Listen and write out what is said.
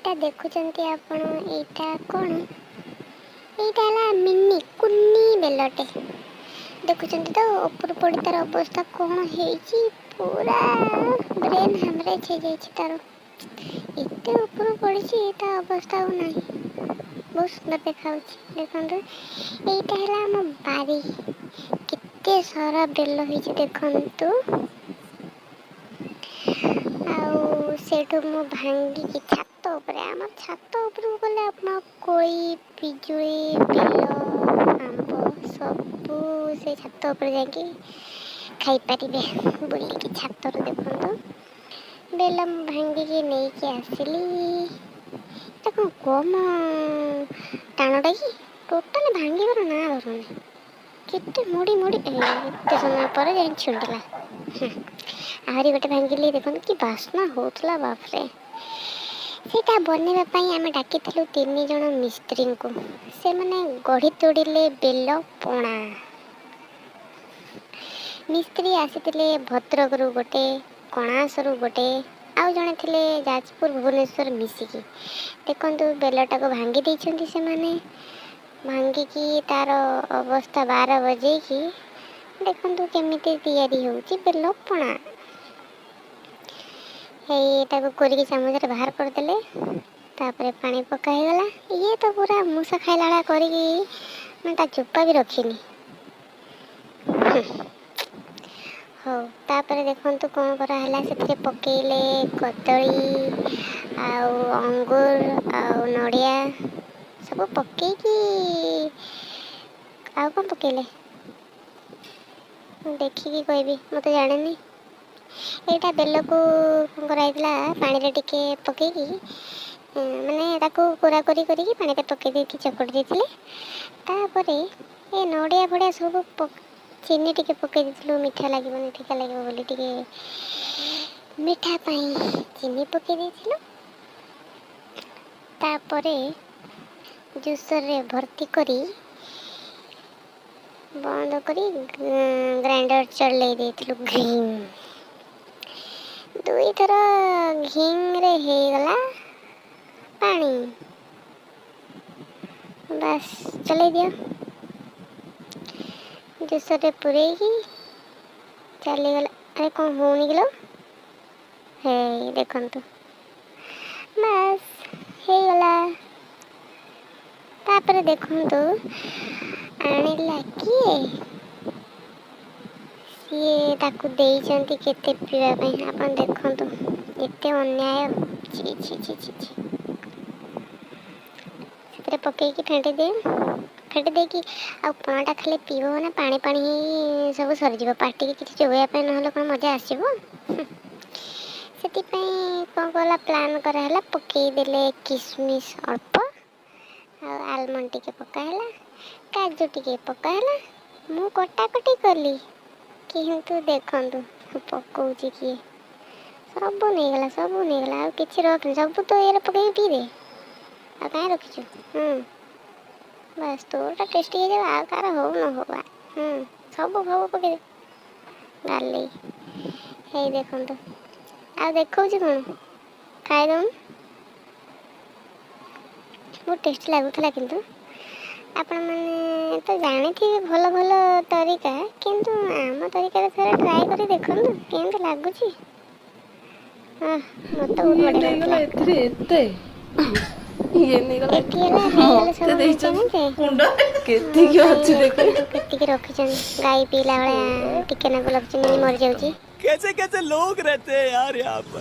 ଏଇଟା ଦେଖୁଛନ୍ତି ଆପଣ, ଏଇଟା କ'ଣ? ଏଇଟା ହେଲା ମିନି କୁନି ବେଲଟେ। ଦେଖୁଛନ୍ତି ତ ଉପରୁ ପଡ଼ି ତାର ଅବସ୍ଥା କ'ଣ ହେଇଛି। ପୁରା ବ୍ରେନ୍ ହାମରେଜ୍ ହେଇଯାଇଛି ତାର। ଏତେ ଉପରୁ ପଡ଼ିଛି, ତା ଅବସ୍ଥା ଆଉ ନାହିଁ। ବହୁତ ସୁନ୍ଦର ଦେଖାଯାଉଛି। ଦେଖନ୍ତୁ, ଏଇଟା ହେଲା ଆମ ବାରି। କେତେ ସାରା ବେଲ ହେଇଛି ଦେଖନ୍ତୁ। ଆଉ ସେଇଠୁ ମୁଁ ଭାଙ୍ଗିକି ଛାତ ଉପରେ, ଆମର ଛାତ ଉପରକୁ ଗଲେ ଆପଣ କୋଳି, ପିଜୁଳି, ବେଲ, ଆମ୍ବ ସବୁ ସେ ଛାତ ଉପରେ ଯାଇକି ଖାଇପାରିବେ ବୁଲିକି। ଛାତରୁ ଦେଖନ୍ତୁ ବେଲ ମୁଁ ଭାଙ୍ଗିକି ନେଇକି ଆସିଲି। ଏଟା କ'ଣ କମ୍ ଟାଣଟା କି? ଟୋଟାଲି ଭାଙ୍ଗିବାର ନାଁ ଧରୁନି। କେତେ ମୋଡ଼ି ଏତେ ସମୟ ପରେ ଯାଇ ଛିଣ୍ଡିଲା। ଆହୁରି ଗୋଟେ ଭାଙ୍ଗିଲି। ଦେଖନ୍ତୁ କି ବାସ୍ନା ହେଉଥିଲା, ବାପରେ। ସେଇଟା ବନେଇବା ପାଇଁ ଆମେ ଡାକିଥିଲୁ 3 ଜଣ ମିସ୍ତ୍ରୀଙ୍କୁ। ସେମାନେ ଗଢ଼ି ତୋଳିଲେ ବେଲ ପଣା। ମିସ୍ତ୍ରୀ ଆସିଥିଲେ ଭଦ୍ରକରୁ ଗୋଟେ, କଣାସରୁ ଗୋଟେ, ଆଉ ଜଣେ ଥିଲେ ଯାଜପୁର, ଭୁବନେଶ୍ୱର ମିଶିକି। ଦେଖନ୍ତୁ ବେଲଟାକୁ ଭାଙ୍ଗି ଦେଇଛନ୍ତି ସେମାନେ। ଭାଙ୍ଗିକି ତାର ଅବସ୍ଥା 12 ବଜେଇକି ଦେଖନ୍ତୁ କେମିତି ତିଆରି ହେଉଛି ବେଲ ପଣା। ଏଇଟାକୁ କୋରିକି ଚାମଚରେ ବାହାର କରିଦେଲେ। ତାପରେ ପାଣି ପକା ହେଇଗଲା। ଇଏ ତ ପୁରା ମୂଷା ଖାଇଲା ଭଳିଆ କରିକି ମାନେ ତା ଚୋପା ବି ରଖିନି। ହଉ, ତାପରେ ଦେଖନ୍ତୁ କ'ଣ କରାହେଲା। ସେଥିରେ ପକେଇଲେ କଦଳୀ ଆଉ ଅଙ୍ଗୁର ଆଉ ନଡ଼ିଆ ସବୁ ପକେଇକି, ଆଉ କ'ଣ ପକେଇଲେ ଦେଖିକି କହିବି, ମୁଁ ତ ଜାଣିନି। ଏଇଟା ବେଲକୁ କ'ଣ କରାହେଇଥିଲା, ପାଣିରେ ଟିକେ ପକେଇକି ମାନେ ତାକୁ କୋରାକୋରି କରିକି ପାଣିରେ ପକେଇ ଦେଇକି ଚକଟି ଦେଇଥିଲେ। ତାପରେ ଏ ନଡ଼ିଆ ଫଡ଼ିଆ ସବୁ ଚିନି ଟିକେ ପକେଇ ଦେଇଥିଲୁ, ମିଠା ଲାଗିବନି, ଫିକା ଲାଗିବ ବୋଲି ଟିକେ ମିଠା ପାଇଁ ଚିନି ପକେଇ ଦେଇଥିଲୁ। ତାପରେ ଜୁସରରେ ଭର୍ତ୍ତି କରି ବନ୍ଦ କରି ଗ୍ରାଇଣ୍ଡର ଚଲେଇ ଦେଇଥିଲୁ। ଦୁଇଥର ଘିଁରେ ହେଇଗଲା ପାଣି। ବାସ୍, ଚଲେଇ ଦିଅ। ଜୁସରରେ ପୁରେଇକି ଚାଲିଗଲା। ଆରେ କ'ଣ ହେଉନି କିଲୋ? ହେଇ ଦେଖନ୍ତୁ, ବାସ୍ ହେଇଗଲା। ତାପରେ ଦେଖନ୍ତୁ ଆଣିଲା କିଏ? ସିଏ ତାକୁ ଦେଇଛନ୍ତି କେତେ ପିଇବା ପାଇଁ। ଆପଣ ଦେଖନ୍ତୁ, ଏତେ ଅନ୍ୟାୟ। ଛି ଛି ଛି ଛି ଛି। ସେଥିରେ ପକେଇକି ଫେଣ୍ଟି ଦେଇକି ଆଉ ପଣାଟା ଖାଲି ପିଇବ ନା ପାଣି ପାଣି ସବୁ ସରିଯିବ। ପାଟିକି କିଛି ଚୋବେଇବା ପାଇଁ ନହେଲେ କ'ଣ ମଜା ଆସିବ? ସେଥିପାଇଁ କ'ଣ କଲା, ପ୍ଲାନ୍ କରାହେଲା। ପକେଇଦେଲେ କିସମିସ୍ ଅଳ୍ପ, ଆଉ ଆଲମଣ୍ଡ ଟିକେ ପକା ହେଲା, କାଜୁ ଟିକେ ପକା ହେଲା। ମୁଁ କଟାକଟି କଲି, କିନ୍ତୁ ଦେଖନ୍ତୁ ପକଉଛି କିଏ? ସବୁ ନେଇଗଲା। ଆଉ କିଛି ରଖନି, ସବୁ ତ ଇଏରେ ପକେଇକି ପିଇଦେ। ଆଉ କାହିଁ ରଖିଛୁ? ବାସ୍, ତୋରଟା ଟେଷ୍ଟି ହେଇଯାଉ, ଆଉ କାହାର ହଉ ନ ହଉ। ସବୁ ପକେଇଦେ। ଗାଲି। ହେଇ ଦେଖନ୍ତୁ, ଆଉ ଦେଖଉଛି କ'ଣ? ଖାଇଦେଉନୁ। ବହୁତ ଟେଷ୍ଟି ଲାଗୁଥିଲା। କିନ୍ତୁ ଆପଣମାନେ ତ ଜାଣିଥିବେ ଭଲ ଭଲ ତରିକା, କିନ୍ତୁ ଆମ ତରିକାରେ ଥରେ ଟ୍ରାଏ କରି ଦେଖନ୍ତୁ କେମିତି ଲାଗୁଛି। ମୋତେ ବହୁତ ବଢ଼ିଆ ଲାଗୁଥିଲା। ଏଥିରେ ଏତେ ଇଏ ନେଇଗଲା, ଏଠି ହେଲା ନେଇଗଲେ ସବୁ ଦେଇଛନ୍ତି ମୁଣ୍ଡ କେତିକି ଅଛି ଦେଖନ୍ତୁ କେତିକି ରଖିଛନ୍ତି। ଗାଈ ପିଇଲା ଭଳିଆ ଟିକେ ନାକୁ ରଖିଛନ୍ତି, ମରିଯାଉଛି। कैसे कैसे लोग रहते हैं यार यहाँ पर।